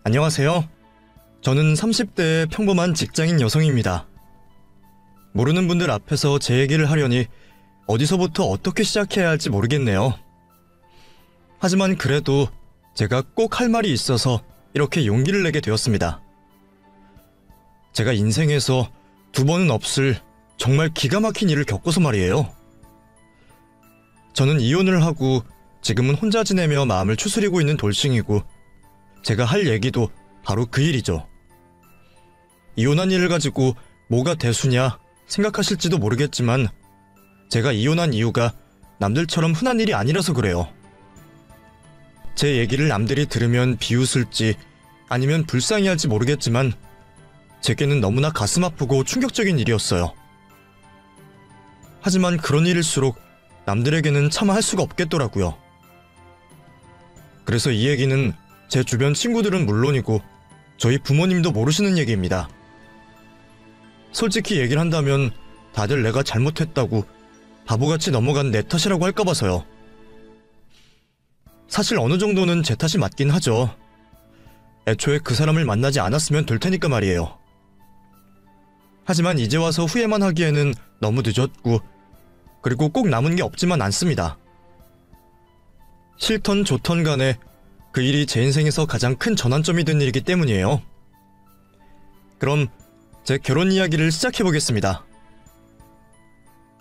안녕하세요. 저는 30대의 평범한 직장인 여성입니다. 모르는 분들 앞에서 제 얘기를 하려니 어디서부터 어떻게 시작해야 할지 모르겠네요. 하지만 그래도 제가 꼭 할 말이 있어서 이렇게 용기를 내게 되었습니다. 제가 인생에서 두 번은 없을 정말 기가 막힌 일을 겪어서 말이에요. 저는 이혼을 하고 지금은 혼자 지내며 마음을 추스리고 있는 돌싱이고, 제가 할 얘기도 바로 그 일이죠. 이혼한 일을 가지고 뭐가 대수냐 생각하실지도 모르겠지만, 제가 이혼한 이유가 남들처럼 흔한 일이 아니라서 그래요. 제 얘기를 남들이 들으면 비웃을지 아니면 불쌍히 할지 모르겠지만, 제게는 너무나 가슴 아프고 충격적인 일이었어요. 하지만 그런 일일수록 남들에게는 차마 할 수가 없겠더라고요. 그래서 이 얘기는 제 주변 친구들은 물론이고 저희 부모님도 모르시는 얘기입니다. 솔직히 얘기를 한다면 다들 내가 잘못했다고 바보같이 넘어간 내 탓이라고 할까봐서요. 사실 어느 정도는 제 탓이 맞긴 하죠. 애초에 그 사람을 만나지 않았으면 될 테니까 말이에요. 하지만 이제 와서 후회만 하기에는 너무 늦었고, 그리고 꼭 남은 게 없지만 않습니다. 싫던 좋던 간에 그 일이 제 인생에서 가장 큰 전환점이 된 일이기 때문이에요. 그럼 제 결혼 이야기를 시작해보겠습니다.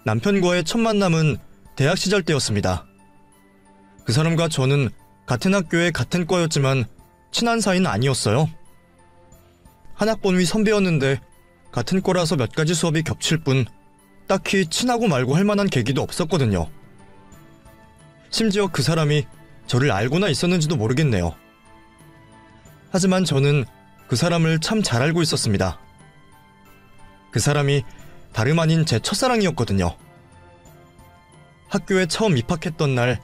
남편과의 첫 만남은 대학 시절 때였습니다. 그 사람과 저는 같은 학교에 같은 과였지만 친한 사이는 아니었어요. 한 학번 위 선배였는데 같은 과라서 몇 가지 수업이 겹칠 뿐 딱히 친하고 말고 할 만한 계기도 없었거든요. 심지어 그 사람이 저를 알고나 있었는지도 모르겠네요. 하지만 저는 그 사람을 참 잘 알고 있었습니다. 그 사람이 다름 아닌 제 첫사랑이었거든요. 학교에 처음 입학했던 날,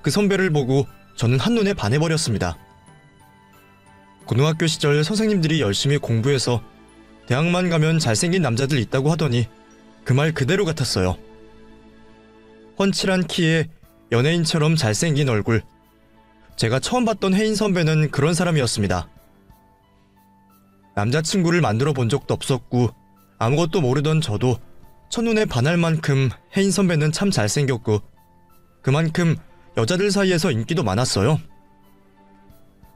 그 선배를 보고 저는 한눈에 반해버렸습니다. 고등학교 시절 선생님들이 열심히 공부해서 대학만 가면 잘생긴 남자들 있다고 하더니 그 말 그대로 같았어요. 훤칠한 키에 연예인처럼 잘생긴 얼굴. 제가 처음 봤던 혜인 선배는 그런 사람이었습니다. 남자친구를 만들어 본 적도 없었고 아무것도 모르던 저도 첫눈에 반할 만큼 혜인 선배는 참 잘생겼고, 그만큼 여자들 사이에서 인기도 많았어요.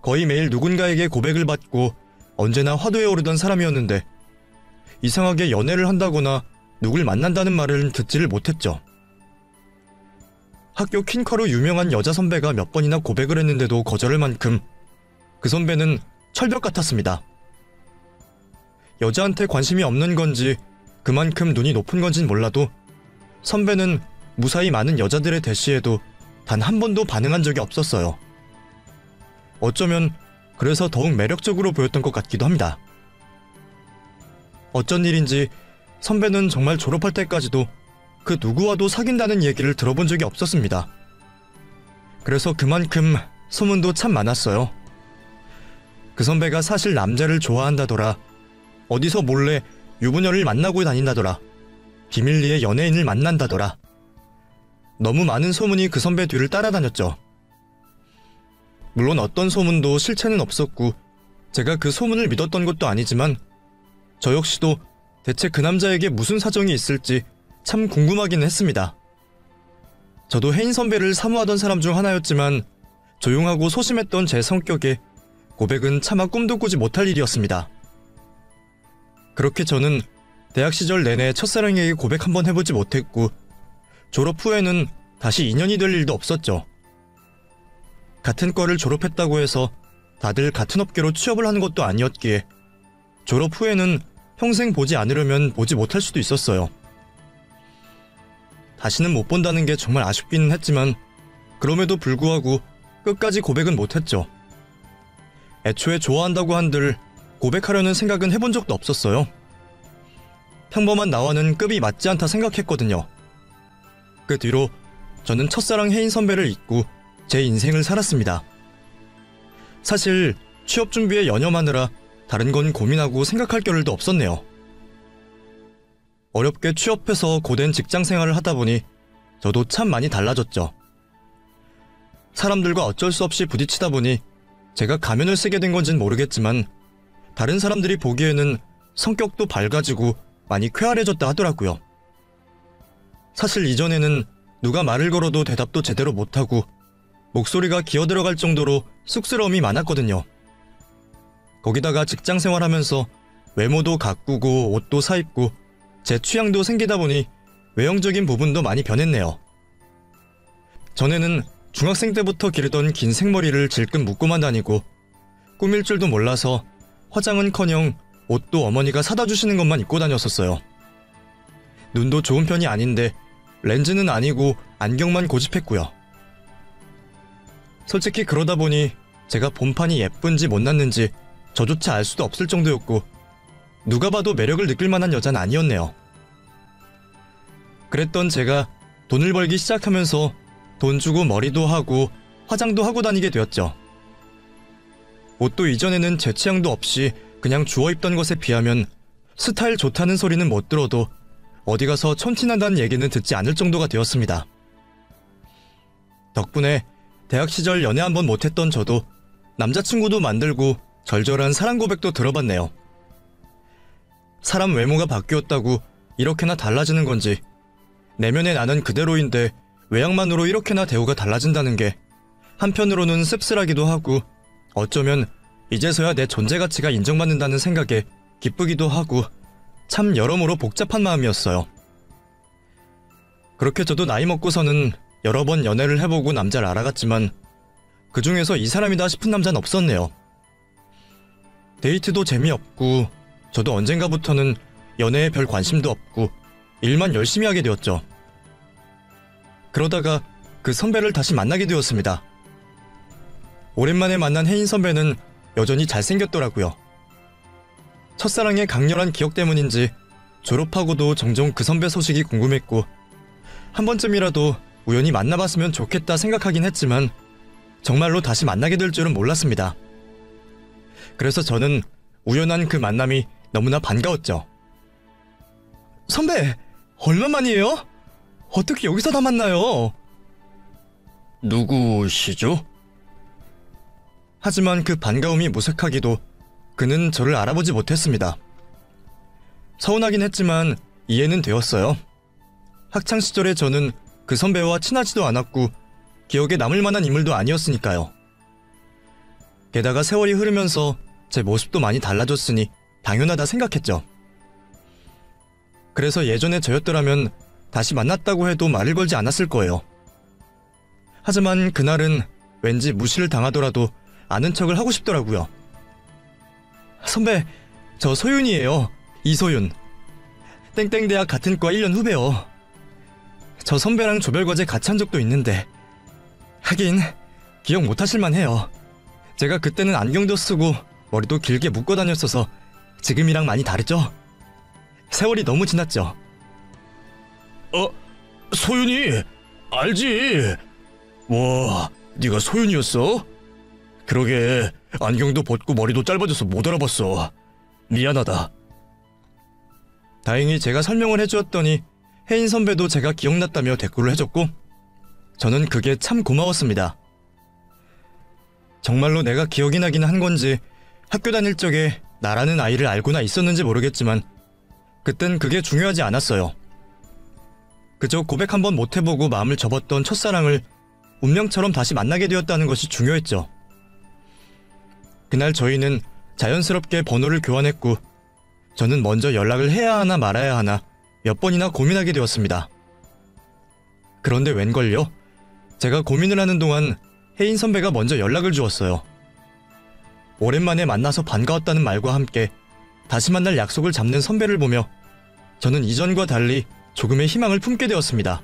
거의 매일 누군가에게 고백을 받고 언제나 화두에 오르던 사람이었는데, 이상하게 연애를 한다거나 누굴 만난다는 말을 듣지를 못했죠. 학교 퀸카로 유명한 여자 선배가 몇 번이나 고백을 했는데도 거절할 만큼 그 선배는 철벽 같았습니다. 여자한테 관심이 없는 건지 그만큼 눈이 높은 건진 몰라도 선배는 무사히 많은 여자들의 대시에도 단 한 번도 반응한 적이 없었어요. 어쩌면 그래서 더욱 매력적으로 보였던 것 같기도 합니다. 어쩐 일인지 선배는 정말 졸업할 때까지도 그 누구와도 사귄다는 얘기를 들어본 적이 없었습니다. 그래서 그만큼 소문도 참 많았어요. 그 선배가 사실 남자를 좋아한다더라, 어디서 몰래 유부녀를 만나고 다닌다더라, 비밀리에 연예인을 만난다더라. 너무 많은 소문이 그 선배 뒤를 따라다녔죠. 물론 어떤 소문도 실체는 없었고 제가 그 소문을 믿었던 것도 아니지만, 저 역시도 대체 그 남자에게 무슨 사정이 있을지 참 궁금하긴 했습니다. 저도 혜인 선배를 사모하던 사람 중 하나였지만 조용하고 소심했던 제 성격에 고백은 차마 꿈도 꾸지 못할 일이었습니다. 그렇게 저는 대학 시절 내내 첫사랑에게 고백 한번 해보지 못했고, 졸업 후에는 다시 인연이 될 일도 없었죠. 같은 과를 졸업했다고 해서 다들 같은 업계로 취업을 하는 것도 아니었기에 졸업 후에는 평생 보지 않으려면 보지 못할 수도 있었어요. 다시는 못 본다는 게 정말 아쉽기는 했지만 그럼에도 불구하고 끝까지 고백은 못했죠. 애초에 좋아한다고 한들 고백하려는 생각은 해본 적도 없었어요. 평범한 나와는 급이 맞지 않다 생각했거든요. 그 뒤로 저는 첫사랑 혜인 선배를 잊고 제 인생을 살았습니다. 사실 취업 준비에 연연하느라 다른 건 고민하고 생각할 겨를도 없었네요. 어렵게 취업해서 고된 직장 생활을 하다 보니 저도 참 많이 달라졌죠. 사람들과 어쩔 수 없이 부딪히다 보니 제가 가면을 쓰게 된 건진 모르겠지만 다른 사람들이 보기에는 성격도 밝아지고 많이 쾌활해졌다 하더라고요. 사실 이전에는 누가 말을 걸어도 대답도 제대로 못하고 목소리가 기어들어갈 정도로 쑥스러움이 많았거든요. 거기다가 직장 생활하면서 외모도 가꾸고 옷도 사입고 제 취향도 생기다 보니 외형적인 부분도 많이 변했네요. 전에는 중학생 때부터 기르던 긴 생머리를 질끈 묶고만 다니고 꾸밀 줄도 몰라서 화장은커녕 옷도 어머니가 사다 주시는 것만 입고 다녔었어요. 눈도 좋은 편이 아닌데 렌즈는 아니고 안경만 고집했고요. 솔직히 그러다 보니 제가 본판이 예쁜지 못났는지 저조차 알 수도 없을 정도였고 누가 봐도 매력을 느낄 만한 여자는 아니었네요. 그랬던 제가 돈을 벌기 시작하면서 돈 주고 머리도 하고 화장도 하고 다니게 되었죠. 옷도 이전에는 제 취향도 없이 그냥 주워 입던 것에 비하면 스타일 좋다는 소리는 못 들어도 어디 가서 촌티난다는 얘기는 듣지 않을 정도가 되었습니다. 덕분에 대학 시절 연애 한번 못했던 저도 남자친구도 만들고 절절한 사랑 고백도 들어봤네요. 사람 외모가 바뀌었다고 이렇게나 달라지는 건지, 내면의 나는 그대로인데 외양만으로 이렇게나 대우가 달라진다는 게 한편으로는 씁쓸하기도 하고 어쩌면 이제서야 내 존재 가치가 인정받는다는 생각에 기쁘기도 하고 참 여러모로 복잡한 마음이었어요. 그렇게 저도 나이 먹고서는 여러 번 연애를 해보고 남자를 알아갔지만 그 중에서 이 사람이다 싶은 남자는 없었네요. 데이트도 재미없고 저도 언젠가부터는 연애에 별 관심도 없고 일만 열심히 하게 되었죠. 그러다가 그 선배를 다시 만나게 되었습니다. 오랜만에 만난 혜인 선배는 여전히 잘생겼더라고요. 첫사랑의 강렬한 기억 때문인지 졸업하고도 종종 그 선배 소식이 궁금했고 한 번쯤이라도 우연히 만나봤으면 좋겠다 생각하긴 했지만 정말로 다시 만나게 될 줄은 몰랐습니다. 그래서 저는 우연한 그 만남이 너무나 반가웠죠. 선배, 얼마만이에요? 어떻게 여기서 다 만나요? 누구시죠? 하지만 그 반가움이 무색하기도 그는 저를 알아보지 못했습니다. 서운하긴 했지만 이해는 되었어요. 학창시절에 저는 그 선배와 친하지도 않았고 기억에 남을 만한 인물도 아니었으니까요. 게다가 세월이 흐르면서 제 모습도 많이 달라졌으니 당연하다 생각했죠. 그래서 예전에 저였더라면 다시 만났다고 해도 말을 걸지 않았을 거예요. 하지만 그날은 왠지 무시를 당하더라도 아는 척을 하고 싶더라고요. 선배, 저 소윤이에요. 이소윤. 땡땡대학 같은 과 1년 후배요. 저 선배랑 조별과제 같이 한 적도 있는데 하긴 기억 못하실만 해요. 제가 그때는 안경도 쓰고 머리도 길게 묶고 다녔어서 지금이랑 많이 다르죠? 세월이 너무 지났죠? 소윤이 알지? 와, 네가 소윤이었어? 그러게 안경도 벗고 머리도 짧아져서 못 알아봤어. 미안하다. 다행히 제가 설명을 해주었더니 혜인 선배도 제가 기억났다며 댓글을 해줬고 저는 그게 참 고마웠습니다. 정말로 내가 기억이 나긴 한 건지 학교 다닐 적에 나라는 아이를 알고나 있었는지 모르겠지만 그땐 그게 중요하지 않았어요. 그저 고백 한번 못해보고 마음을 접었던 첫사랑을 운명처럼 다시 만나게 되었다는 것이 중요했죠. 그날 저희는 자연스럽게 번호를 교환했고 저는 먼저 연락을 해야 하나 말아야 하나 몇 번이나 고민하게 되었습니다. 그런데 웬걸요? 제가 고민을 하는 동안 혜인 선배가 먼저 연락을 주었어요. 오랜만에 만나서 반가웠다는 말과 함께 다시 만날 약속을 잡는 선배를 보며 저는 이전과 달리 조금의 희망을 품게 되었습니다.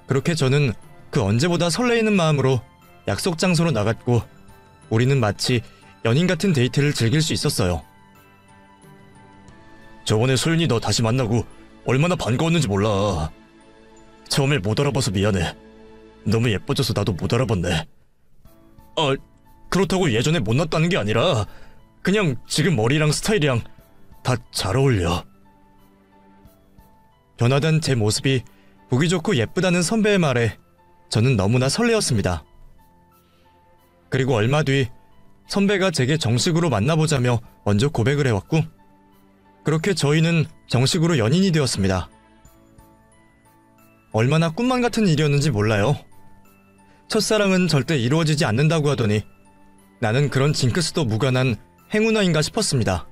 그렇게 저는 그 언제보다 설레이는 마음으로 약속 장소로 나갔고 우리는 마치 연인 같은 데이트를 즐길 수 있었어요. 저번에 소윤이 너 다시 만나고 얼마나 반가웠는지 몰라. 처음에 못 알아봐서 미안해. 너무 예뻐져서 나도 못 알아봤네. 그렇다고 예전에 못났다는 게 아니라 그냥 지금 머리랑 스타일이랑 다 잘 어울려. 변화된 제 모습이 보기 좋고 예쁘다는 선배의 말에 저는 너무나 설레었습니다. 그리고 얼마 뒤 선배가 제게 정식으로 만나보자며 먼저 고백을 해왔고, 그렇게 저희는 정식으로 연인이 되었습니다. 얼마나 꿈만 같은 일이었는지 몰라요. 첫사랑은 절대 이루어지지 않는다고 하더니 나는 그런 징크스도 무관한 행운아인가 싶었습니다.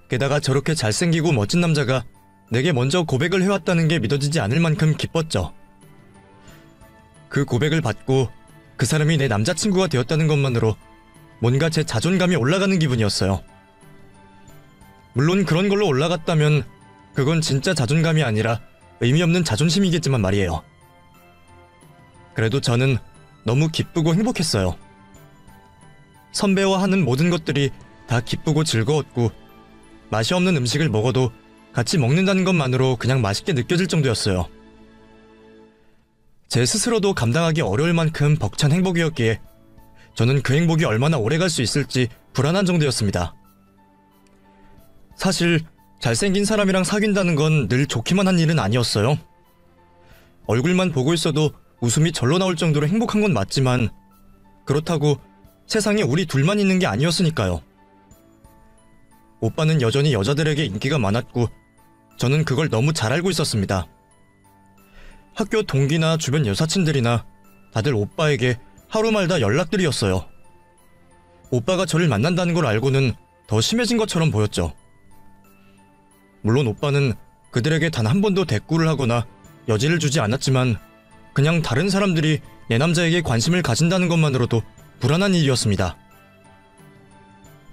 게다가 저렇게 잘생기고 멋진 남자가 내게 먼저 고백을 해왔다는 게 믿어지지 않을 만큼 기뻤죠. 그 고백을 받고 그 사람이 내 남자친구가 되었다는 것만으로 뭔가 제 자존감이 올라가는 기분이었어요. 물론 그런 걸로 올라갔다면 그건 진짜 자존감이 아니라 의미 없는 자존심이겠지만 말이에요. 그래도 저는 너무 기쁘고 행복했어요. 선배와 하는 모든 것들이 다 기쁘고 즐거웠고, 맛이 없는 음식을 먹어도 같이 먹는다는 것만으로 그냥 맛있게 느껴질 정도였어요. 제 스스로도 감당하기 어려울 만큼 벅찬 행복이었기에 저는 그 행복이 얼마나 오래 갈 수 있을지 불안한 정도였습니다. 사실 잘생긴 사람이랑 사귄다는 건 늘 좋기만 한 일은 아니었어요. 얼굴만 보고 있어도 웃음이 절로 나올 정도로 행복한 건 맞지만, 그렇다고 세상에 우리 둘만 있는 게 아니었으니까요. 오빠는 여전히 여자들에게 인기가 많았고 저는 그걸 너무 잘 알고 있었습니다. 학교 동기나 주변 여사친들이나 다들 오빠에게 하루말다 연락들이었어요. 오빠가 저를 만난다는 걸 알고는 더 심해진 것처럼 보였죠. 물론 오빠는 그들에게 단 한 번도 대꾸를 하거나 여지를 주지 않았지만, 그냥 다른 사람들이 내 남자에게 관심을 가진다는 것만으로도 불안한 일이었습니다.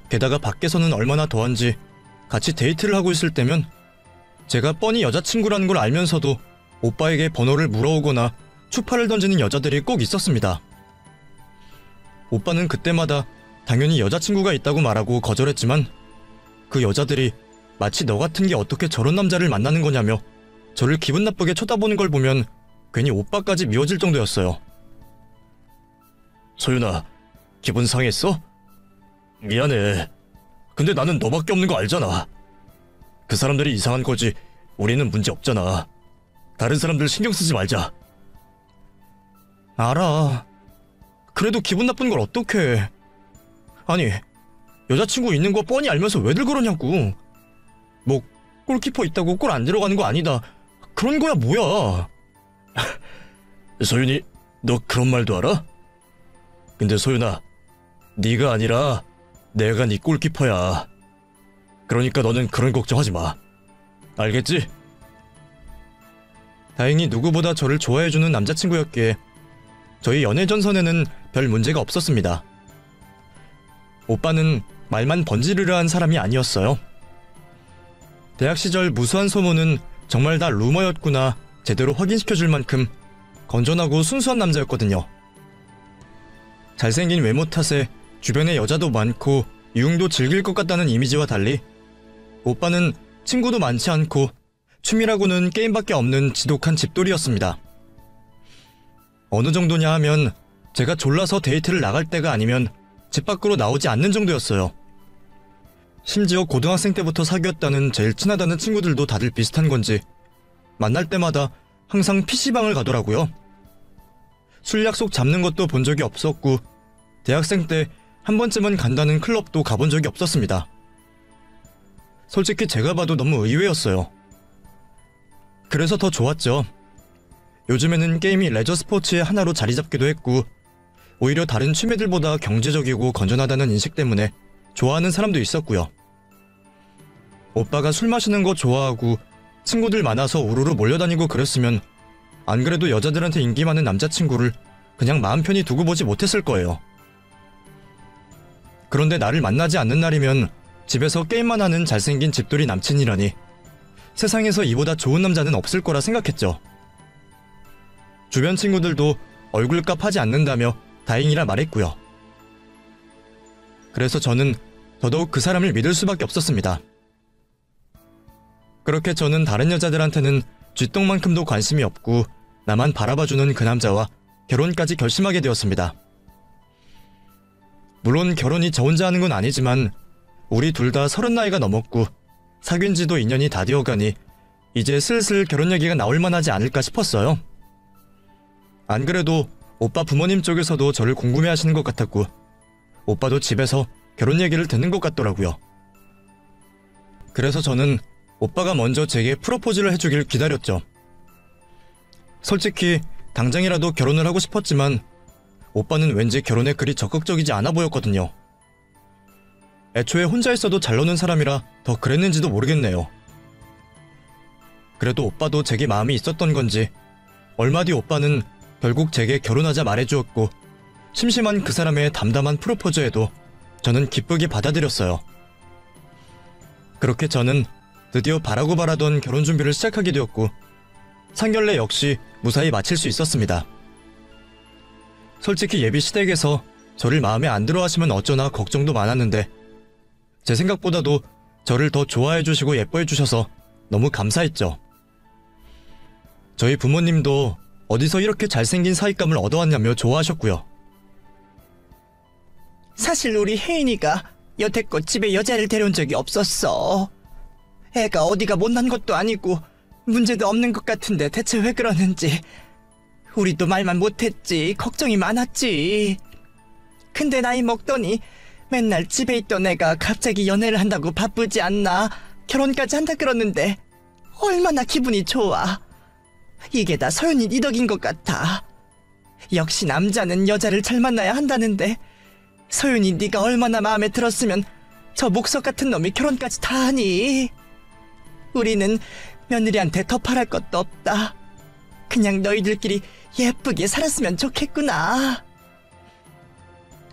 게다가 밖에서는 얼마나 더한지 같이 데이트를 하고 있을 때면 제가 뻔히 여자친구라는 걸 알면서도 오빠에게 번호를 물어오거나 추파를 던지는 여자들이 꼭 있었습니다. 오빠는 그때마다 당연히 여자친구가 있다고 말하고 거절했지만, 그 여자들이 마치 너 같은 게 어떻게 저런 남자를 만나는 거냐며 저를 기분 나쁘게 쳐다보는 걸 보면 괜히 오빠까지 미워질 정도였어요. 소윤아, 기분 상했어? 미안해. 근데 나는 너밖에 없는 거 알잖아. 그 사람들이 이상한 거지 우리는 문제 없잖아. 다른 사람들 신경 쓰지 말자. 알아. 그래도 기분 나쁜 걸 어떡해. 아니, 여자친구 있는 거 뻔히 알면서 왜들 그러냐고. 뭐 골키퍼 있다고 골 안 들어가는 거 아니다, 그런 거야 뭐야. 소윤이, 너 그런 말도 알아? 근데 소윤아, 네가 아니라 내가 네 골키퍼야. 그러니까 너는 그런 걱정하지 마. 알겠지? 다행히 누구보다 저를 좋아해주는 남자친구였기에 저희 연애 전선에는 별 문제가 없었습니다. 오빠는 말만 번지르르한 사람이 아니었어요. 대학 시절 무수한 소문은 정말 다 루머였구나 제대로 확인시켜줄 만큼 건전하고 순수한 남자였거든요. 잘생긴 외모 탓에 주변에 여자도 많고 유흥도 즐길 것 같다는 이미지와 달리 오빠는 친구도 많지 않고 취미라고는 게임밖에 없는 지독한 집돌이였습니다. 어느 정도냐 하면 제가 졸라서 데이트를 나갈 때가 아니면 집 밖으로 나오지 않는 정도였어요. 심지어 고등학생 때부터 사귀었다는 제일 친하다는 친구들도 다들 비슷한 건지 만날 때마다 항상 PC방을 가더라고요. 술 약속 잡는 것도 본 적이 없었고 대학생 때 한 번쯤은 간다는 클럽도 가본 적이 없었습니다. 솔직히 제가 봐도 너무 의외였어요. 그래서 더 좋았죠. 요즘에는 게임이 레저 스포츠의 하나로 자리 잡기도 했고 오히려 다른 취미들보다 경제적이고 건전하다는 인식 때문에 좋아하는 사람도 있었고요. 오빠가 술 마시는 거 좋아하고 친구들 많아서 우르르 몰려다니고 그랬으면 안 그래도 여자들한테 인기 많은 남자친구를 그냥 마음 편히 두고 보지 못했을 거예요. 그런데 나를 만나지 않는 날이면 집에서 게임만 하는 잘생긴 집돌이 남친이라니 세상에서 이보다 좋은 남자는 없을 거라 생각했죠. 주변 친구들도 얼굴값 하지 않는다며 다행이라 말했고요. 그래서 저는 더더욱 그 사람을 믿을 수밖에 없었습니다. 그렇게 저는 다른 여자들한테는 쥐똥만큼도 관심이 없고 나만 바라봐주는 그 남자와 결혼까지 결심하게 되었습니다. 물론 결혼이 저 혼자 하는 건 아니지만 우리 둘 다 30 나이가 넘었고 사귄 지도 2년이 다 되어가니 이제 슬슬 결혼 얘기가 나올 만하지 않을까 싶었어요. 안 그래도 오빠 부모님 쪽에서도 저를 궁금해하시는 것 같았고 오빠도 집에서 결혼 얘기를 듣는 것 같더라고요. 그래서 저는 오빠가 먼저 제게 프로포즈를 해주길 기다렸죠. 솔직히 당장이라도 결혼을 하고 싶었지만 오빠는 왠지 결혼에 그리 적극적이지 않아 보였거든요. 애초에 혼자 있어도 잘 노는 사람이라 더 그랬는지도 모르겠네요. 그래도 오빠도 제게 마음이 있었던 건지 얼마 뒤 오빠는 결국 제게 결혼하자 말해주었고 심심한 그 사람의 담담한 프로포즈에도 저는 기쁘게 받아들였어요. 그렇게 저는 드디어 바라고 바라던 결혼 준비를 시작하게 되었고 상견례 역시 무사히 마칠 수 있었습니다. 솔직히 예비 시댁에서 저를 마음에 안 들어 하시면 어쩌나 걱정도 많았는데 제 생각보다도 저를 더 좋아해 주시고 예뻐해 주셔서 너무 감사했죠. 저희 부모님도 어디서 이렇게 잘생긴 사윗감을 얻어왔냐며 좋아하셨고요. 사실 우리 혜인이가 여태껏 집에 여자를 데려온 적이 없었어. 애가 어디가 못난 것도 아니고 문제도 없는 것 같은데 대체 왜 그러는지 우리도 말만 못했지. 걱정이 많았지. 근데 나이 먹더니 맨날 집에 있던 애가 갑자기 연애를 한다고 바쁘지 않나 결혼까지 한다 그러는데 얼마나 기분이 좋아. 이게 다 서연이 네 덕인 것 같아. 역시 남자는 여자를 잘 만나야 한다는데 서윤이 네가 얼마나 마음에 들었으면 저 목석 같은 놈이 결혼까지 다 하니. 우리는 며느리한테 더 바랄 것도 없다. 그냥 너희들끼리 예쁘게 살았으면 좋겠구나.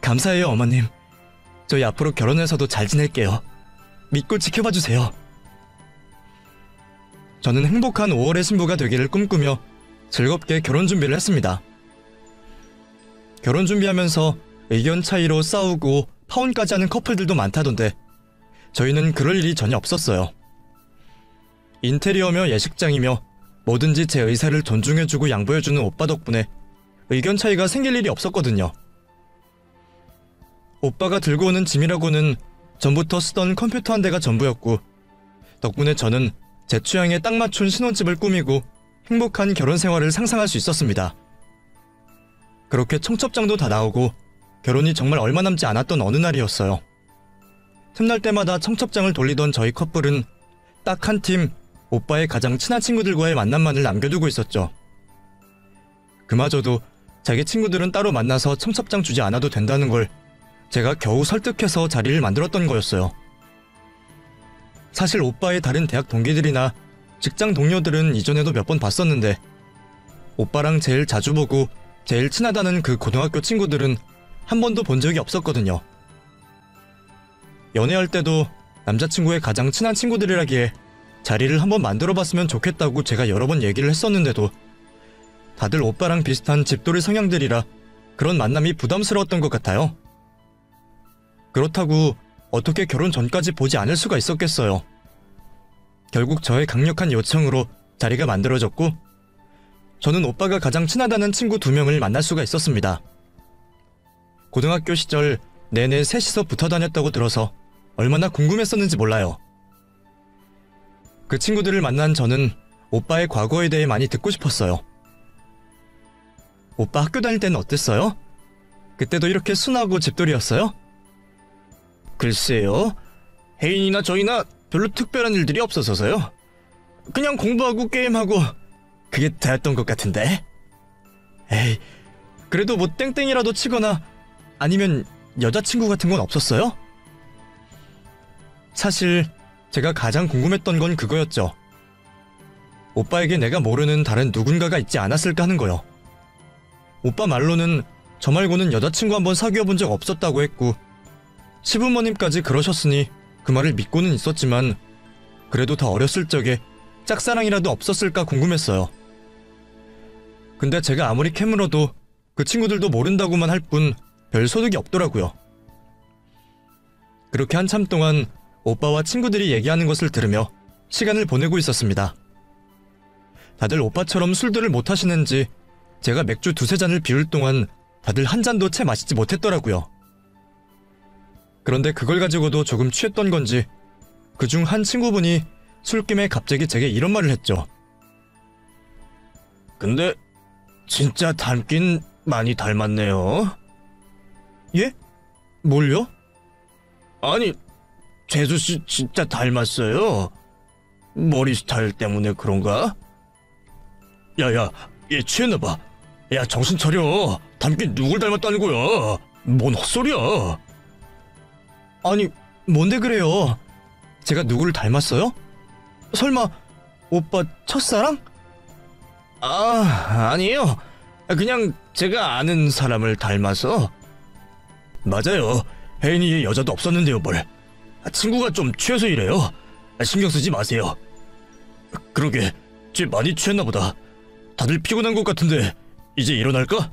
감사해요, 어머님. 저희 앞으로 결혼해서도 잘 지낼게요. 믿고 지켜봐 주세요. 저는 행복한 5월의 신부가 되기를 꿈꾸며 즐겁게 결혼 준비를 했습니다. 결혼 준비하면서 의견 차이로 싸우고 파혼까지 하는 커플들도 많다던데 저희는 그럴 일이 전혀 없었어요. 인테리어며 예식장이며 뭐든지 제 의사를 존중해주고 양보해주는 오빠 덕분에 의견 차이가 생길 일이 없었거든요. 오빠가 들고 오는 짐이라고는 전부터 쓰던 컴퓨터 한 대가 전부였고 덕분에 저는 제 취향에 딱 맞춘 신혼집을 꾸미고 행복한 결혼 생활을 상상할 수 있었습니다. 그렇게 청첩장도 다 나오고 결혼이 정말 얼마 남지 않았던 어느 날이었어요. 틈날 때마다 청첩장을 돌리던 저희 커플은 딱 한 팀 오빠의 가장 친한 친구들과의 만남만을 남겨두고 있었죠. 그마저도 자기 친구들은 따로 만나서 청첩장 주지 않아도 된다는 걸 제가 겨우 설득해서 자리를 만들었던 거였어요. 사실 오빠의 다른 대학 동기들이나 직장 동료들은 이전에도 몇 번 봤었는데 오빠랑 제일 자주 보고 제일 친하다는 그 고등학교 친구들은 한 번도 본 적이 없었거든요. 연애할 때도 남자친구의 가장 친한 친구들이라기에 자리를 한번 만들어봤으면 좋겠다고 제가 여러 번 얘기를 했었는데도 다들 오빠랑 비슷한 집돌이 성향들이라 그런 만남이 부담스러웠던 것 같아요. 그렇다고 어떻게 결혼 전까지 보지 않을 수가 있었겠어요. 결국 저의 강력한 요청으로 자리가 만들어졌고 저는 오빠가 가장 친하다는 친구 2명을 만날 수가 있었습니다. 고등학교 시절 내내 셋이서 붙어 다녔다고 들어서 얼마나 궁금했었는지 몰라요. 그 친구들을 만난 저는 오빠의 과거에 대해 많이 듣고 싶었어요. 오빠 학교 다닐 때는 어땠어요? 그때도 이렇게 순하고 집돌이였어요? 글쎄요. 혜인이나 저희나 별로 특별한 일들이 없어서요. 그냥 공부하고 게임하고 그게 다였던 것 같은데. 에이, 그래도 뭐 땡땡이라도 치거나 아니면 여자친구 같은 건 없었어요? 사실 제가 가장 궁금했던 건 그거였죠. 오빠에게 내가 모르는 다른 누군가가 있지 않았을까 하는 거요. 오빠 말로는 저 말고는 여자친구 한번 사귀어 본 적 없었다고 했고 시부모님까지 그러셨으니 그 말을 믿고는 있었지만 그래도 다 어렸을 적에 짝사랑이라도 없었을까 궁금했어요. 근데 제가 아무리 캐물어도 그 친구들도 모른다고만 할 뿐 별 소득이 없더라고요. 그렇게 한참 동안 오빠와 친구들이 얘기하는 것을 들으며 시간을 보내고 있었습니다. 다들 오빠처럼 술들을 못 하시는지 제가 맥주 2-3잔을 비울 동안 다들 한 잔도 채 마시지 못했더라고요. 그런데 그걸 가지고도 조금 취했던 건지 그중 한 친구분이 술김에 갑자기 제게 이런 말을 했죠. 근데 진짜 닮긴 많이 닮았네요. 예? 뭘요? 아니, 재수씨 진짜 닮았어요. 머리 스타일 때문에 그런가? 야야, 얘 취했나봐. 야, 정신 차려. 닮긴 누굴 닮았다는 거야. 뭔 헛소리야. 아니, 뭔데 그래요? 제가 누구를 닮았어요? 설마 오빠 첫사랑? 아니에요. 그냥 제가 아는 사람을 닮아서. 맞아요. 혜인이 여자도 없었는데요, 뭘. 친구가 좀 취해서 이래요. 신경 쓰지 마세요. 그러게, 쟤 많이 취했나 보다. 다들 피곤한 것 같은데 이제 일어날까?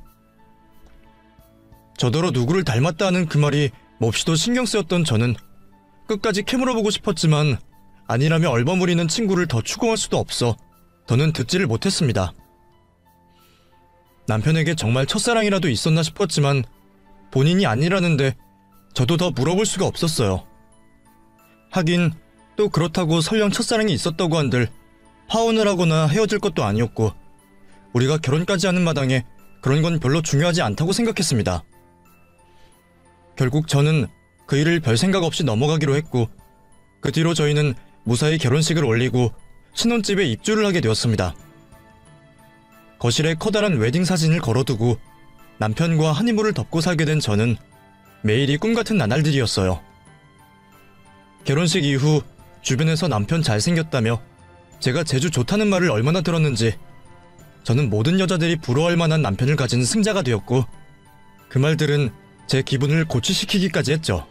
저더러 누구를 닮았다는 그 말이 몹시도 신경 쓰였던 저는 끝까지 캐물어보고 싶었지만 아니라며 얼버무리는 친구를 더 추궁할 수도 없어 더는 듣지를 못했습니다. 남편에게 정말 첫사랑이라도 있었나 싶었지만 본인이 아니라는데 저도 더 물어볼 수가 없었어요. 하긴 또 그렇다고 설령 첫사랑이 있었다고 한들 파혼을 하거나 헤어질 것도 아니었고 우리가 결혼까지 하는 마당에 그런 건 별로 중요하지 않다고 생각했습니다. 결국 저는 그 일을 별 생각 없이 넘어가기로 했고 그 뒤로 저희는 무사히 결혼식을 올리고 신혼집에 입주를 하게 되었습니다. 거실에 커다란 웨딩 사진을 걸어두고 남편과 한 이불을 덮고 살게 된 저는 매일이 꿈같은 나날들이었어요. 결혼식 이후 주변에서 남편 잘생겼다며 제가 재주 좋다는 말을 얼마나 들었는지 저는 모든 여자들이 부러워할 만한 남편을 가진 승자가 되었고 그 말들은 제 기분을 고취시키기까지 했죠.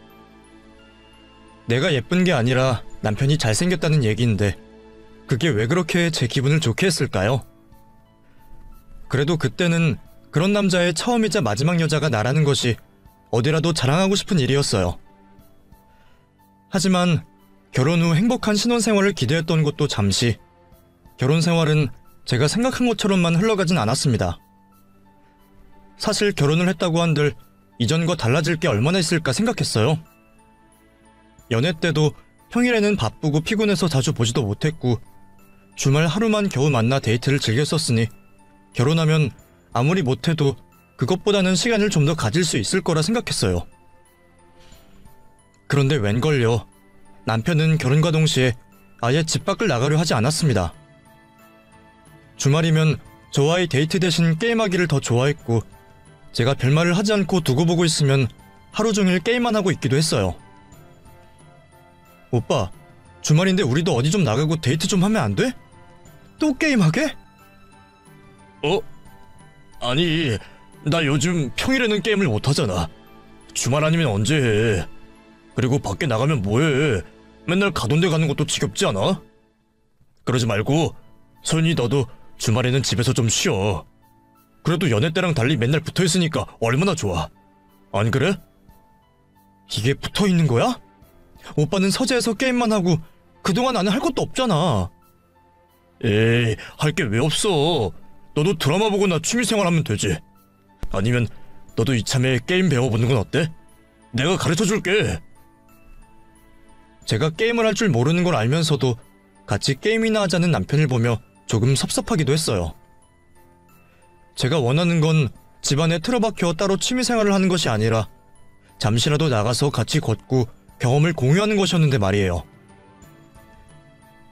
내가 예쁜 게 아니라 남편이 잘생겼다는 얘기인데 그게 왜 그렇게 제 기분을 좋게 했을까요? 그래도 그때는 그런 남자의 처음이자 마지막 여자가 나라는 것이 어디라도 자랑하고 싶은 일이었어요. 하지만 결혼 후 행복한 신혼생활을 기대했던 것도 잠시 결혼 생활은 제가 생각한 것처럼만 흘러가진 않았습니다. 사실 결혼을 했다고 한들 이전과 달라질 게 얼마나 있을까 생각했어요. 연애 때도 평일에는 바쁘고 피곤해서 자주 보지도 못했고 주말 하루만 겨우 만나 데이트를 즐겼었으니 결혼하면 아무리 못해도 그것보다는 시간을 좀 더 가질 수 있을 거라 생각했어요. 그런데 웬걸요. 남편은 결혼과 동시에 아예 집 밖을 나가려 하지 않았습니다. 주말이면 저와의 데이트 대신 게임하기를 더 좋아했고 제가 별말을 하지 않고 두고 보고 있으면 하루 종일 게임만 하고 있기도 했어요. 오빠, 주말인데 우리도 어디 좀 나가고 데이트 좀 하면 안 돼? 또 게임하게? 아니, 나 요즘 평일에는 게임을 못하잖아. 주말 아니면 언제 해. 그리고 밖에 나가면 뭐해. 맨날 가던 데 가는 것도 지겹지 않아? 그러지 말고 소연이 너도 주말에는 집에서 좀 쉬어. 그래도 연애 때랑 달리 맨날 붙어있으니까 얼마나 좋아. 안 그래? 이게 붙어있는 거야? 오빠는 서재에서 게임만 하고 그동안 나는 할 것도 없잖아. 에이, 할 게 왜 없어. 너도 드라마 보거나 취미생활 하면 되지. 아니면 너도 이참에 게임 배워보는 건 어때? 내가 가르쳐줄게. 제가 게임을 할 줄 모르는 걸 알면서도 같이 게임이나 하자는 남편을 보며 조금 섭섭하기도 했어요. 제가 원하는 건 집안에 틀어박혀 따로 취미생활을 하는 것이 아니라 잠시라도 나가서 같이 걷고 경험을 공유하는 것이었는데 말이에요.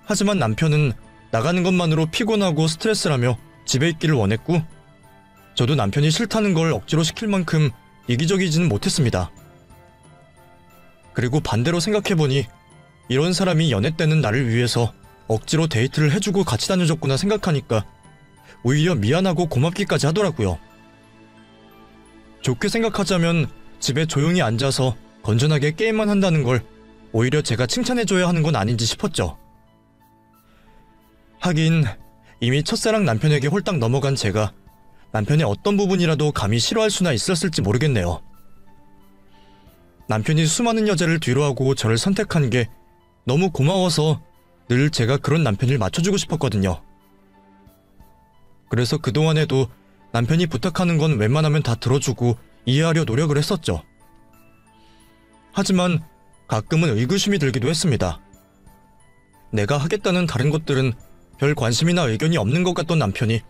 하지만 남편은 나가는 것만으로 피곤하고 스트레스라며 집에 있기를 원했고 저도 남편이 싫다는 걸 억지로 시킬 만큼 이기적이지는 못했습니다. 그리고 반대로 생각해보니 이런 사람이 연애 때는 나를 위해서 억지로 데이트를 해주고 같이 다녀줬구나 생각하니까 오히려 미안하고 고맙기까지 하더라고요. 좋게 생각하자면 집에 조용히 앉아서 건전하게 게임만 한다는 걸 오히려 제가 칭찬해줘야 하는 건 아닌지 싶었죠. 하긴 이미 첫사랑 남편에게 홀딱 넘어간 제가 남편의 어떤 부분이라도 감히 싫어할 수나 있었을지 모르겠네요. 남편이 수많은 여자를 뒤로하고 저를 선택한 게 너무 고마워서 늘 제가 그런 남편을 맞춰주고 싶었거든요. 그래서 그동안에도 남편이 부탁하는 건 웬만하면 다 들어주고 이해하려 노력을 했었죠. 하지만 가끔은 의구심이 들기도 했습니다. 내가 하겠다는 다른 것들은 별 관심이나 의견이 없는 것 같던 남편이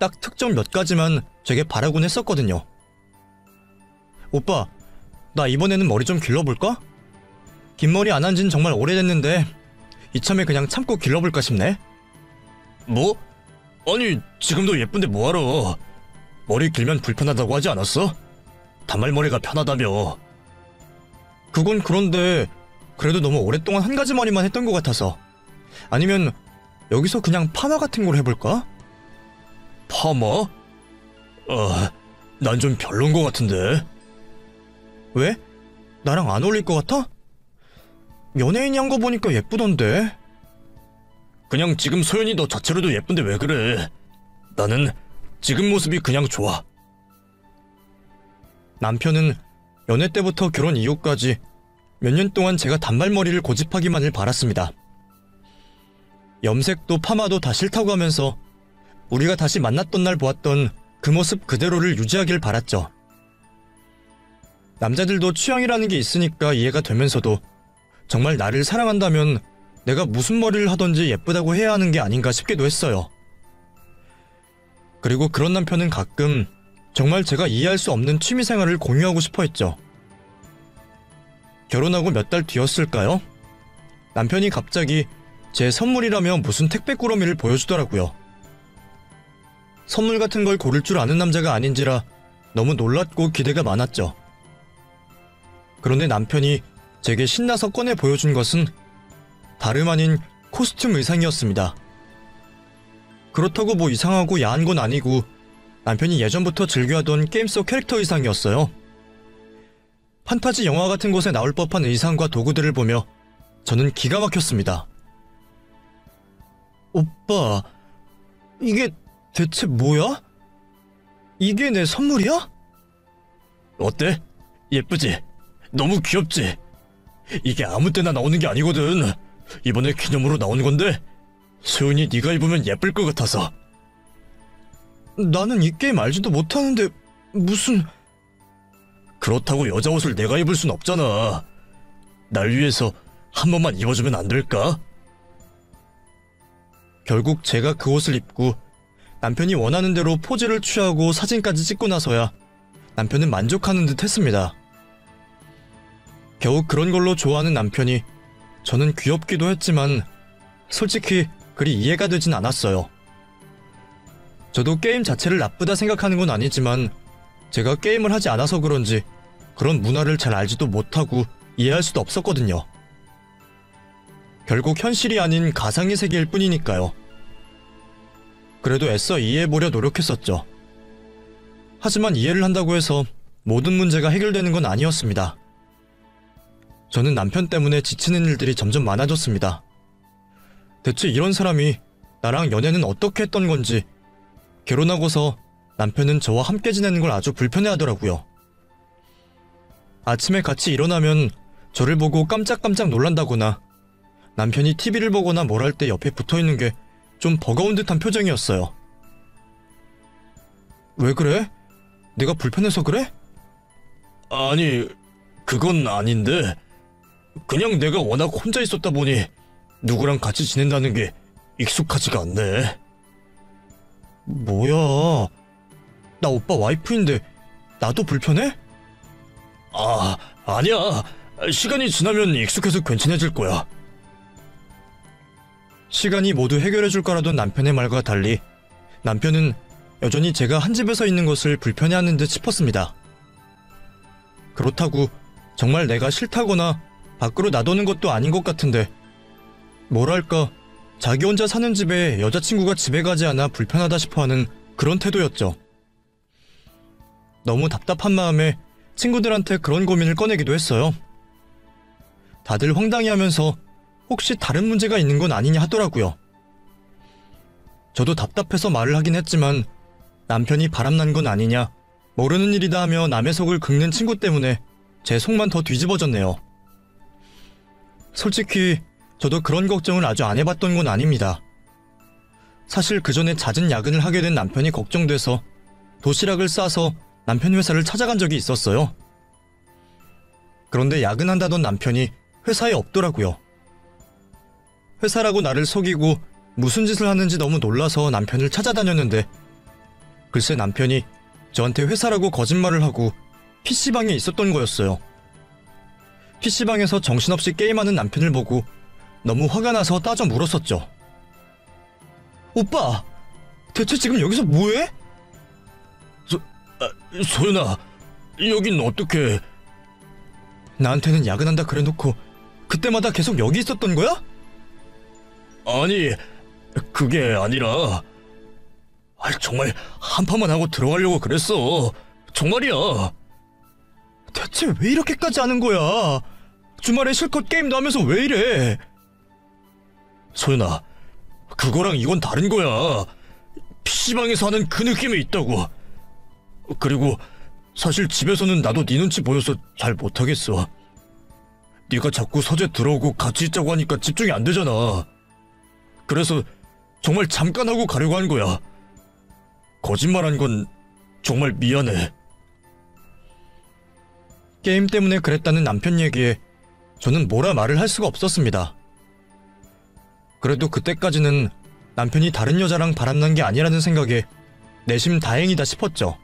딱 특정 몇 가지만 되게 바라곤 했었거든요. 오빠, 나 이번에는 머리 좀 길러볼까? 긴 머리 안 한 진 정말 오래됐는데 이참에 그냥 참고 길러볼까 싶네. 뭐? 아니, 지금도 예쁜데 뭐하러? 머리 길면 불편하다고 하지 않았어? 단발머리가 편하다며. 그건 그런데 그래도 너무 오랫동안 한 가지 머리만 했던 것 같아서. 아니면 여기서 그냥 파마 같은 걸 해볼까? 파마? 난 좀 별론 것 같은데. 왜? 나랑 안 어울릴 것 같아? 연예인이 한 거 보니까 예쁘던데. 그냥 지금 소연이 너 자체로도 예쁜데 왜 그래? 나는 지금 모습이 그냥 좋아. 남편은 연애 때부터 결혼 이후까지 몇 년 동안 제가 단발머리를 고집하기만을 바랐습니다. 염색도 파마도 다 싫다고 하면서 우리가 다시 만났던 날 보았던 그 모습 그대로를 유지하길 바랐죠. 남자들도 취향이라는 게 있으니까 이해가 되면서도 정말 나를 사랑한다면 내가 무슨 머리를 하던지 예쁘다고 해야 하는 게 아닌가 싶기도 했어요. 그리고 그런 남편은 가끔 정말 제가 이해할 수 없는 취미생활을 공유하고 싶어 했죠. 결혼하고 몇 달 뒤였을까요? 남편이 갑자기 제 선물이라며 무슨 택배 꾸러미를 보여주더라고요. 선물 같은 걸 고를 줄 아는 남자가 아닌지라 너무 놀랐고 기대가 많았죠. 그런데 남편이 제게 신나서 꺼내 보여준 것은 다름 아닌 코스튬 의상이었습니다. 그렇다고 뭐 이상하고 야한 건 아니고 남편이 예전부터 즐겨하던 게임 속 캐릭터 의상이었어요. 판타지 영화 같은 곳에 나올 법한 의상과 도구들을 보며 저는 기가 막혔습니다. 오빠, 이게 대체 뭐야? 이게 내 선물이야? 어때? 예쁘지? 너무 귀엽지? 이게 아무 때나 나오는 게 아니거든. 이번에 기념으로 나온 건데 소연이 네가 입으면 예쁠 것 같아서. 나는 이 게임 알지도 못하는데 무슨... 그렇다고 여자 옷을 내가 입을 순 없잖아. 날 위해서 한 번만 입어주면 안 될까? 결국 제가 그 옷을 입고 남편이 원하는 대로 포즈를 취하고 사진까지 찍고 나서야 남편은 만족하는 듯 했습니다. 겨우 그런 걸로 좋아하는 남편이 저는 귀엽기도 했지만 솔직히 그리 이해가 되진 않았어요. 저도 게임 자체를 나쁘다 생각하는 건 아니지만 제가 게임을 하지 않아서 그런지 그런 문화를 잘 알지도 못하고 이해할 수도 없었거든요. 결국 현실이 아닌 가상의 세계일 뿐이니까요. 그래도 애써 이해해보려 노력했었죠. 하지만 이해를 한다고 해서 모든 문제가 해결되는 건 아니었습니다. 저는 남편 때문에 지치는 일들이 점점 많아졌습니다. 대체 이런 사람이 나랑 연애는 어떻게 했던 건지, 결혼하고서 남편은 저와 함께 지내는 걸 아주 불편해하더라고요. 아침에 같이 일어나면 저를 보고 깜짝깜짝 놀란다거나 남편이 TV를 보거나 뭘 할 때 옆에 붙어있는 게 좀 버거운 듯한 표정이었어요. 왜 그래? 내가 불편해서 그래? 아니, 그건 아닌데 그냥 내가 워낙 혼자 있었다 보니 누구랑 같이 지낸다는 게 익숙하지가 않네. 뭐야, 나 오빠 와이프인데 나도 불편해? 아니야. 시간이 지나면 익숙해서 괜찮아질 거야. 시간이 모두 해결해줄 거라던 남편의 말과 달리 남편은 여전히 제가 한 집에서 있는 것을 불편해하는 듯 싶었습니다. 그렇다고 정말 내가 싫다거나 밖으로 나도는 것도 아닌 것 같은데 뭐랄까, 자기 혼자 사는 집에 여자친구가 집에 가지 않아 불편하다 싶어하는 그런 태도였죠. 너무 답답한 마음에 친구들한테 그런 고민을 꺼내기도 했어요. 다들 황당해하면서 혹시 다른 문제가 있는 건 아니냐 하더라고요. 저도 답답해서 말을 하긴 했지만 남편이 바람난 건 아니냐, 모르는 일이다 하며 남의 속을 긁는 친구 때문에 제 속만 더 뒤집어졌네요. 솔직히 저도 그런 걱정을 아주 안 해봤던 건 아닙니다. 사실 그 전에 잦은 야근을 하게 된 남편이 걱정돼서 도시락을 싸서 남편 회사를 찾아간 적이 있었어요. 그런데 야근한다던 남편이 회사에 없더라고요. 회사라고 나를 속이고 무슨 짓을 하는지 너무 놀라서 남편을 찾아다녔는데 글쎄 남편이 저한테 회사라고 거짓말을 하고 PC방에 있었던 거였어요. PC방에서 정신없이 게임하는 남편을 보고 너무 화가 나서 따져 물었었죠. 오빠, 대체 지금 여기서 뭐해? 소연아, 여긴 어떻게... 나한테는 야근한다 그래놓고 그때마다 계속 여기 있었던 거야? 아니, 그게 아니라... 정말 한판만 하고 들어가려고 그랬어. 정말이야. 대체 왜 이렇게까지 하는 거야? 주말에 실컷 게임도 하면서 왜 이래? 소연아, 그거랑 이건 다른 거야. PC방에서 하는 그 느낌이 있다고. 그리고 사실 집에서는 나도 네 눈치 보여서 잘 못하겠어. 네가 자꾸 서재 들어오고 같이 있자고 하니까 집중이 안 되잖아. 그래서 정말 잠깐 하고 가려고 한 거야. 거짓말한 건 정말 미안해. 게임 때문에 그랬다는 남편 얘기에 저는 뭐라 말을 할 수가 없었습니다. 그래도 그때까지는 남편이 다른 여자랑 바람난 게 아니라는 생각에 내심 다행이다 싶었죠.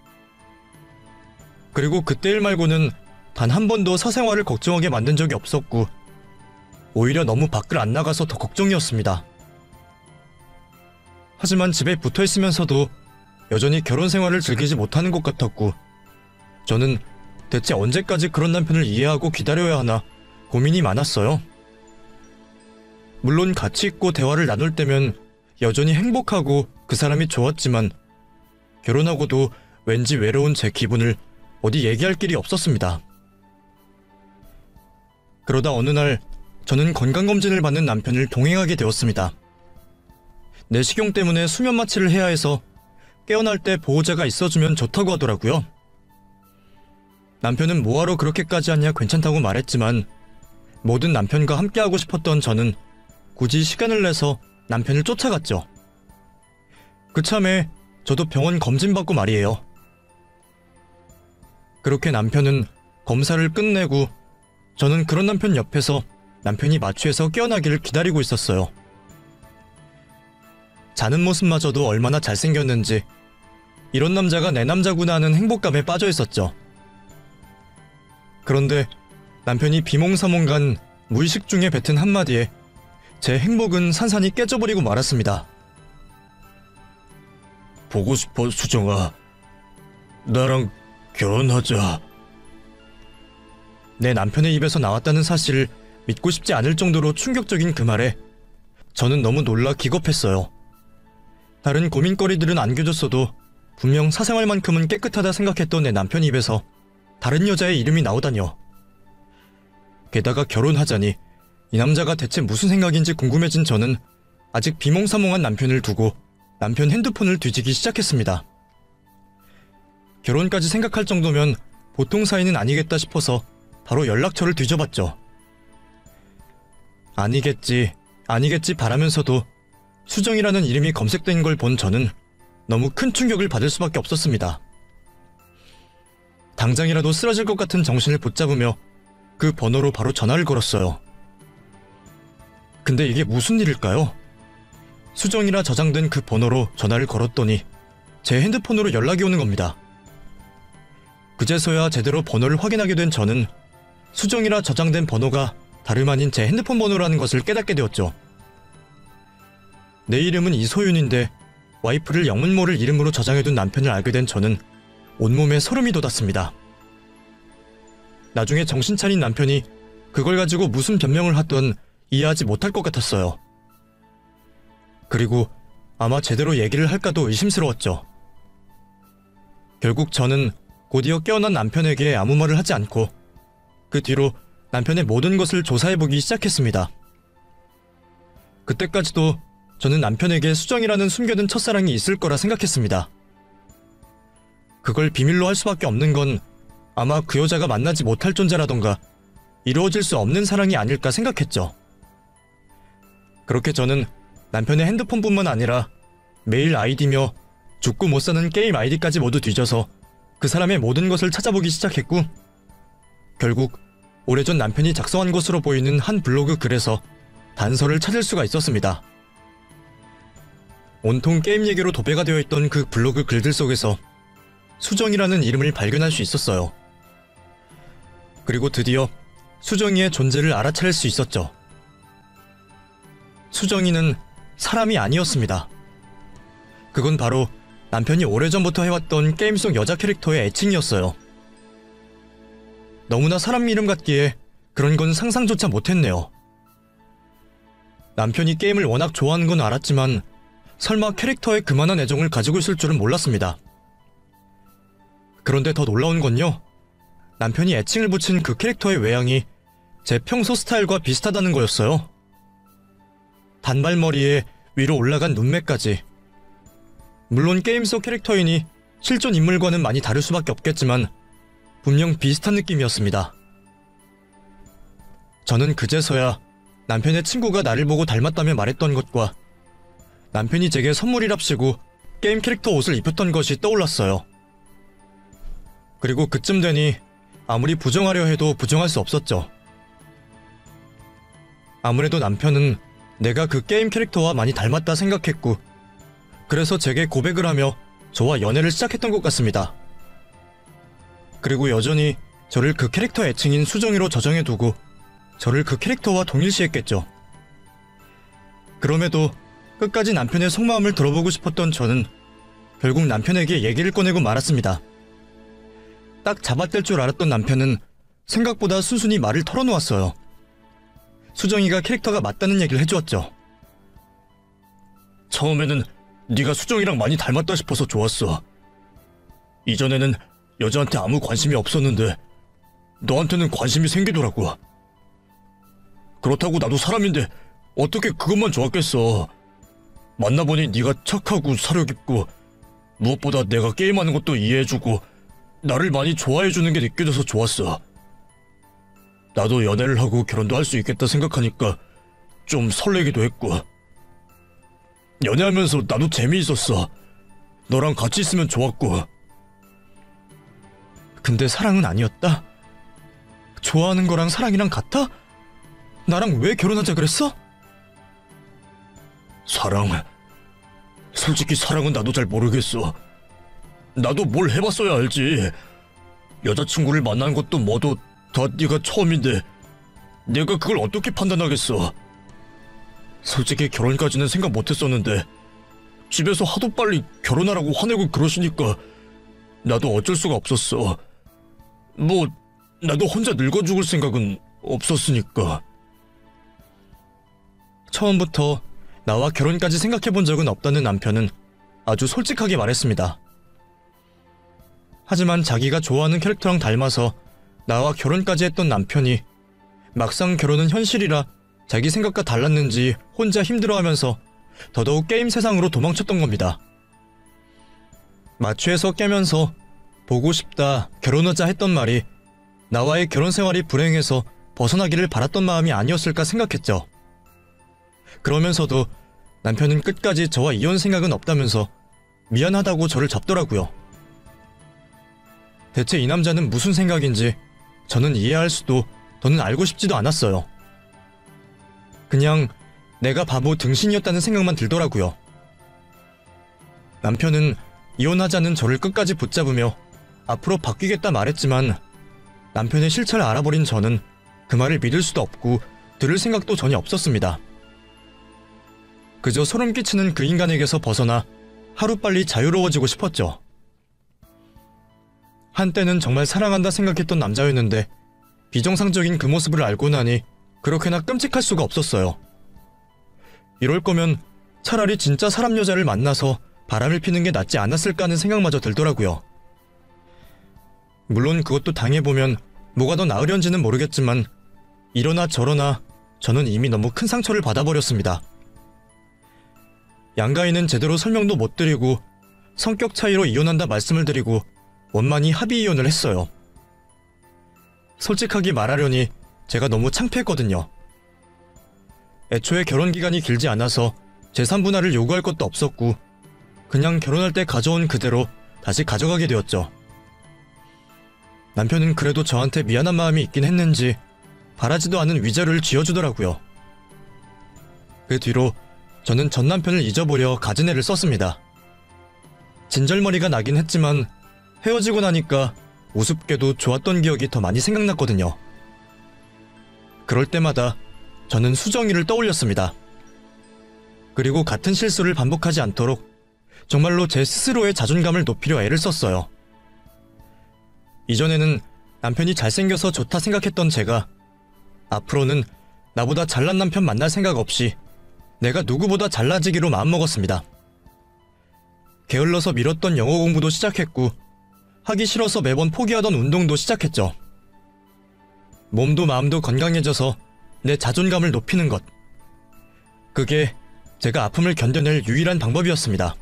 그리고 그때 일 말고는 단 한 번도 사생활을 걱정하게 만든 적이 없었고 오히려 너무 밖을 안 나가서 더 걱정이었습니다. 하지만 집에 붙어 있으면서도 여전히 결혼 생활을 즐기지 못하는 것 같았고 저는 대체 언제까지 그런 남편을 이해하고 기다려야 하나 고민이 많았어요. 물론 같이 있고 대화를 나눌 때면 여전히 행복하고 그 사람이 좋았지만 결혼하고도 왠지 외로운 제 기분을 어디 얘기할 길이 없었습니다. 그러다 어느 날 저는 건강검진을 받는 남편을 동행하게 되었습니다. 내시경 때문에 수면 마취를 해야 해서 깨어날 때 보호자가 있어주면 좋다고 하더라고요. 남편은 뭐하러 그렇게까지 하냐 괜찮다고 말했지만 모든 남편과 함께하고 싶었던 저는 굳이 시간을 내서 남편을 쫓아갔죠. 그참에 저도 병원 검진받고 말이에요. 그렇게 남편은 검사를 끝내고 저는 그런 남편 옆에서 남편이 마취해서 깨어나기를 기다리고 있었어요. 자는 모습마저도 얼마나 잘생겼는지 이런 남자가 내 남자구나 하는 행복감에 빠져 있었죠. 그런데 남편이 비몽사몽간 무의식 중에 뱉은 한마디에 제 행복은 산산이 깨져버리고 말았습니다. 보고 싶어, 수정아. 나랑 결혼하자. 내 남편의 입에서 나왔다는 사실을 믿고 싶지 않을 정도로 충격적인 그 말에 저는 너무 놀라 기겁했어요. 다른 고민거리들은 안겨줬어도 분명 사생활만큼은 깨끗하다 생각했던 내 남편 입에서 다른 여자의 이름이 나오다뇨. 게다가 결혼하자니 이 남자가 대체 무슨 생각인지 궁금해진 저는 아직 비몽사몽한 남편을 두고 남편 핸드폰을 뒤지기 시작했습니다. 결혼까지 생각할 정도면 보통 사이는 아니겠다 싶어서 바로 연락처를 뒤져봤죠. 아니겠지 바라면서도 수정이라는 이름이 검색된 걸 본 저는 너무 큰 충격을 받을 수밖에 없었습니다. 당장이라도 쓰러질 것 같은 정신을 붙잡으며 그 번호로 바로 전화를 걸었어요. 근데 이게 무슨 일일까요? 수정이라 저장된 그 번호로 전화를 걸었더니 제 핸드폰으로 연락이 오는 겁니다. 그제서야 제대로 번호를 확인하게 된 저는 수정이라 저장된 번호가 다름 아닌 제 핸드폰 번호라는 것을 깨닫게 되었죠. 내 이름은 이소윤인데 와이프를 영문 모를 이름으로 저장해둔 남편을 알게 된 저는 온몸에 소름이 돋았습니다. 나중에 정신 차린 남편이 그걸 가지고 무슨 변명을 하던 이해하지 못할 것 같았어요. 그리고 아마 제대로 얘기를 할까도 의심스러웠죠. 결국 저는 곧이어 깨어난 남편에게 아무 말을 하지 않고 그 뒤로 남편의 모든 것을 조사해보기 시작했습니다. 그때까지도 저는 남편에게 수정이라는 숨겨둔 첫사랑이 있을 거라 생각했습니다. 그걸 비밀로 할 수밖에 없는 건 아마 그 여자가 만나지 못할 존재라던가 이루어질 수 없는 사랑이 아닐까 생각했죠. 그렇게 저는 남편의 핸드폰뿐만 아니라 메일 아이디며 죽고 못 사는 게임 아이디까지 모두 뒤져서 그 사람의 모든 것을 찾아보기 시작했고 결국 오래전 남편이 작성한 것으로 보이는 한 블로그 글에서 단서를 찾을 수가 있었습니다. 온통 게임 얘기로 도배가 되어 있던 그 블로그 글들 속에서 수정이라는 이름을 발견할 수 있었어요. 그리고 드디어 수정이의 존재를 알아차릴 수 있었죠. 수정이는 사람이 아니었습니다. 그건 바로 남편이 오래전부터 해왔던 게임 속 여자 캐릭터의 애칭이었어요. 너무나 사람 이름 같기에 그런 건 상상조차 못했네요. 남편이 게임을 워낙 좋아하는 건 알았지만 설마 캐릭터에 그만한 애정을 가지고 있을 줄은 몰랐습니다. 그런데 더 놀라운 건요, 남편이 애칭을 붙인 그 캐릭터의 외양이 제 평소 스타일과 비슷하다는 거였어요. 단발머리에 위로 올라간 눈매까지. 물론 게임 속 캐릭터이니 실존 인물과는 많이 다를 수밖에 없겠지만 분명 비슷한 느낌이었습니다. 저는 그제서야 남편의 친구가 나를 보고 닮았다며 말했던 것과 남편이 제게 선물이랍시고 게임 캐릭터 옷을 입혔던 것이 떠올랐어요. 그리고 그쯤 되니 아무리 부정하려 해도 부정할 수 없었죠. 아무래도 남편은 내가 그 게임 캐릭터와 많이 닮았다 생각했고, 그래서 제게 고백을 하며 저와 연애를 시작했던 것 같습니다. 그리고 여전히 저를 그 캐릭터 애칭인 수정이로 저장해두고 저를 그 캐릭터와 동일시했겠죠. 그럼에도 끝까지 남편의 속마음을 들어보고 싶었던 저는 결국 남편에게 얘기를 꺼내고 말았습니다. 딱 잡아댈 줄 알았던 남편은 생각보다 순순히 말을 털어놓았어요. 수정이가 캐릭터가 맞다는 얘기를 해주었죠. 처음에는 네가 수정이랑 많이 닮았다 싶어서 좋았어. 이전에는 여자한테 아무 관심이 없었는데 너한테는 관심이 생기더라고. 그렇다고 나도 사람인데 어떻게 그것만 좋았겠어. 만나보니 네가 착하고 사려 깊고 무엇보다 내가 게임하는 것도 이해해주고 나를 많이 좋아해주는 게 느껴져서 좋았어. 나도 연애를 하고 결혼도 할 수 있겠다 생각하니까 좀 설레기도 했고, 연애하면서 나도 재미있었어. 너랑 같이 있으면 좋았고. 근데 사랑은 아니었다? 좋아하는 거랑 사랑이랑 같아? 나랑 왜 결혼하자 그랬어? 사랑? 솔직히 사랑은 나도 잘 모르겠어. 나도 뭘 해봤어야 알지. 여자친구를 만난 것도 뭐도 다 네가 처음인데 내가 그걸 어떻게 판단하겠어. 솔직히 결혼까지는 생각 못했었는데 집에서 하도 빨리 결혼하라고 화내고 그러시니까 나도 어쩔 수가 없었어. 뭐 나도 혼자 늙어 죽을 생각은 없었으니까. 처음부터 나와 결혼까지 생각해본 적은 없다는 남편은 아주 솔직하게 말했습니다. 하지만 자기가 좋아하는 캐릭터랑 닮아서 나와 결혼까지 했던 남편이 막상 결혼은 현실이라 자기 생각과 달랐는지 혼자 힘들어하면서 더더욱 게임 세상으로 도망쳤던 겁니다. 마취해서 깨면서 보고 싶다, 결혼하자 했던 말이 나와의 결혼 생활이 불행해서 벗어나기를 바랐던 마음이 아니었을까 생각했죠. 그러면서도 남편은 끝까지 저와 이혼 생각은 없다면서 미안하다고 저를 잡더라고요. 대체 이 남자는 무슨 생각인지 저는 이해할 수도 더는 알고 싶지도 않았어요. 그냥 내가 바보 등신이었다는 생각만 들더라고요. 남편은 이혼하자는 저를 끝까지 붙잡으며 앞으로 바뀌겠다 말했지만 남편의 실체를 알아버린 저는 그 말을 믿을 수도 없고 들을 생각도 전혀 없었습니다. 그저 소름 끼치는 그 인간에게서 벗어나 하루빨리 자유로워지고 싶었죠. 한때는 정말 사랑한다 생각했던 남자였는데 비정상적인 그 모습을 알고 나니 그렇게나 끔찍할 수가 없었어요. 이럴 거면 차라리 진짜 사람 여자를 만나서 바람을 피는 게 낫지 않았을까 하는 생각마저 들더라고요. 물론 그것도 당해보면 뭐가 더 나으련지는 모르겠지만 이러나 저러나 저는 이미 너무 큰 상처를 받아버렸습니다. 양가인은 제대로 설명도 못 드리고 성격 차이로 이혼한다 말씀을 드리고 원만히 합의 이혼을 했어요. 솔직하게 말하려니 제가 너무 창피했거든요. 애초에 결혼 기간이 길지 않아서 재산 분할을 요구할 것도 없었고 그냥 결혼할 때 가져온 그대로 다시 가져가게 되었죠. 남편은 그래도 저한테 미안한 마음이 있긴 했는지 바라지도 않은 위자료를 쥐어주더라고요. 그 뒤로 저는 전 남편을 잊어보려 가즈네를 썼습니다. 진절머리가 나긴 했지만 헤어지고 나니까 우습게도 좋았던 기억이 더 많이 생각났거든요. 그럴 때마다 저는 수정이를 떠올렸습니다. 그리고 같은 실수를 반복하지 않도록 정말로 제 스스로의 자존감을 높이려 애를 썼어요. 이전에는 남편이 잘생겨서 좋다 생각했던 제가 앞으로는 나보다 잘난 남편 만날 생각 없이 내가 누구보다 잘나지기로 마음먹었습니다. 게을러서 미뤘던 영어 공부도 시작했고 하기 싫어서 매번 포기하던 운동도 시작했죠. 몸도 마음도 건강해져서 내 자존감을 높이는 것. 그게 제가 아픔을 견뎌낼 유일한 방법이었습니다.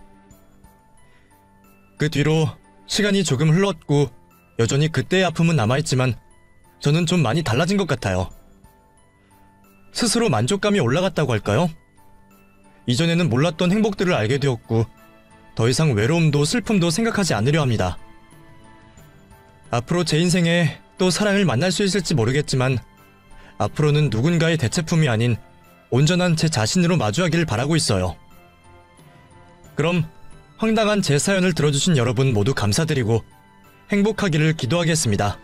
그 뒤로 시간이 조금 흘렀고 여전히 그때의 아픔은 남아있지만 저는 좀 많이 달라진 것 같아요. 스스로 만족감이 올라갔다고 할까요? 이전에는 몰랐던 행복들을 알게 되었고 더 이상 외로움도 슬픔도 생각하지 않으려 합니다. 앞으로 제 인생에 또 사랑을 만날 수 있을지 모르겠지만 앞으로는 누군가의 대체품이 아닌 온전한 제 자신으로 마주하기를 바라고 있어요. 그럼 황당한 제 사연을 들어주신 여러분 모두 감사드리고 행복하기를 기도하겠습니다.